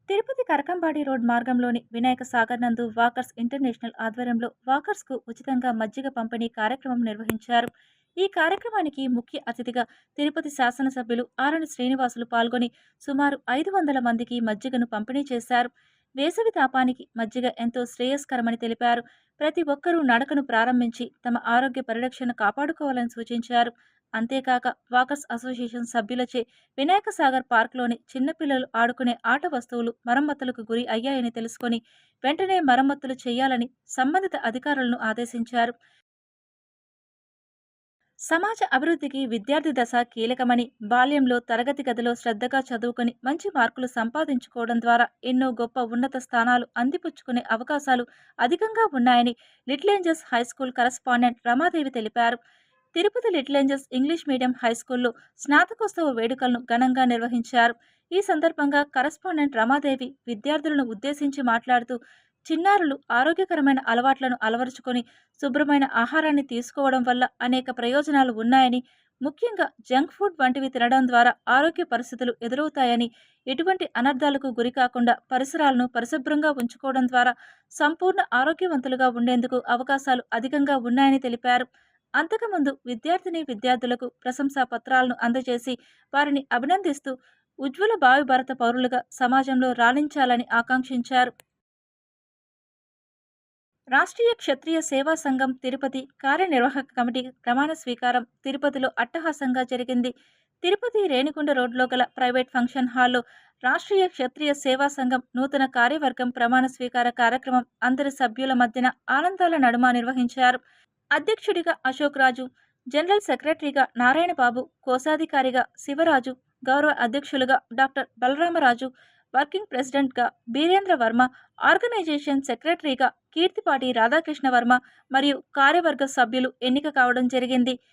Tirupati Karakambadi road మార్గంలోని Vinayaka Sagar నందు walkers international ఆధ్వర్యంలో walkers కు ఉచితంగా మజ్జిగ పంపిణీ కార్యక్రమం నిర్వహించారు. ఈ కార్యక్రమానికి ముఖ్య అతిథిగా తిరుపతి శాసనసభ్యులు ఆరణి శ్రీనివాసులు పాల్గొని సుమారు 500 మందికి మజ్జిగను పంపిణీ చేశారు. వేసవి తాపానికి మజ్జిగ ఎంతో శ్రేయస్కరమని తెలిపారు. ప్రతి ఒక్కరూ నడకను ప్రారంభించి తమ ఆరోగ్య పరిరక్షణ కాపాడుకోవాలని సూచించారు. అంతేకాక వాకర్స్ అసోసియేషన్ సభ్యులచే వినాయక సాగర్ పార్క్లోని చిన్నపిల్లలు ఆడుకునే ఆట వస్తువులు మరమ్మతులకు గురి అయ్యాయని తెలుసుకొని వెంటనే మరమ్మతులు చేయాలని సంబంధిత అధికారులను ఆదేశించారు. సమాజ అభివృద్ధికి విద్యార్థి దశ కీలకమని, బాల్యంలో తరగతి గదిలో శ్రద్ధగా చదువుకొని మంచి మార్కులు సంపాదించుకోవడం ద్వారా ఎన్నో గొప్ప ఉన్నత స్థానాలు అందిపుచ్చుకునే అవకాశాలు అధికంగా ఉన్నాయని little angels high school correspondent Ramadevi తెలిపారు. Tirupati little angels English medium హైస్కూల్లో స్నాతకోత్సవ వేడుకలను ఘనంగా నిర్వహించారు. ఈ సందర్భంగా కరస్పాండెంట్ రమాదేవి విద్యార్థులను ఉద్దేశించి మాట్లాడుతూ, చిన్నారులు ఆరోగ్యకరమైన అలవాట్లను అలవరుచుకొని శుభ్రమైన ఆహారాన్ని తీసుకోవడం వల్ల అనేక ప్రయోజనాలు ఉన్నాయని, ముఖ్యంగా జంక్ ఫుడ్ వంటివి తినడం ద్వారా ఆరోగ్య పరిస్థితులు ఎదురవుతాయని, ఎటువంటి అనర్థాలకు గురి కాకుండా పరిసరాలను పరిశుభ్రంగా ఉంచుకోవడం ద్వారా సంపూర్ణ ఆరోగ్యవంతులుగా ఉండేందుకు అవకాశాలు అధికంగా ఉన్నాయని తెలిపారు. అంతకుముందు విద్యార్థులకు ప్రశంసా పత్రాలను అందజేసి వారిని అభినందిస్తూ ఉజ్వల భావి భారత పౌరులుగా సమాజంలో రాణించాలని ఆకాంక్షించారు. రాష్ట్రీయ క్షత్రియ సేవా సంఘం తిరుపతి కార్యనిర్వాహక కమిటీ ప్రమాణ స్వీకారం తిరుపతిలో అట్టహాసంగా జరిగింది. తిరుపతి రేణిగుంట రోడ్లో గల ప్రైవేట్ ఫంక్షన్ హాల్లో రాష్ట్రీయ క్షత్రియ సేవా సంఘం నూతన కార్యవర్గం ప్రమాణ స్వీకార కార్యక్రమం అందరి సభ్యుల మధ్యన ఆనందాల నడుమ నిర్వహించారు. అధ్యక్షుడిగా అశోక్ రాజు, జనరల్ సెక్రటరీగా నారాయణబాబు, కోశాధికారిగా శివరాజు, గౌరవ అధ్యక్షులుగా డాక్టర్ బలరామరాజు, వర్కింగ్ ప్రెసిడెంట్గా బీరేంద్ర వర్మ, ఆర్గనైజేషన్ సెక్రటరీగా కీర్తిపాటి రాధాకృష్ణ వర్మ మరియు కార్యవర్గ సభ్యులు ఎన్నిక కావడం జరిగింది.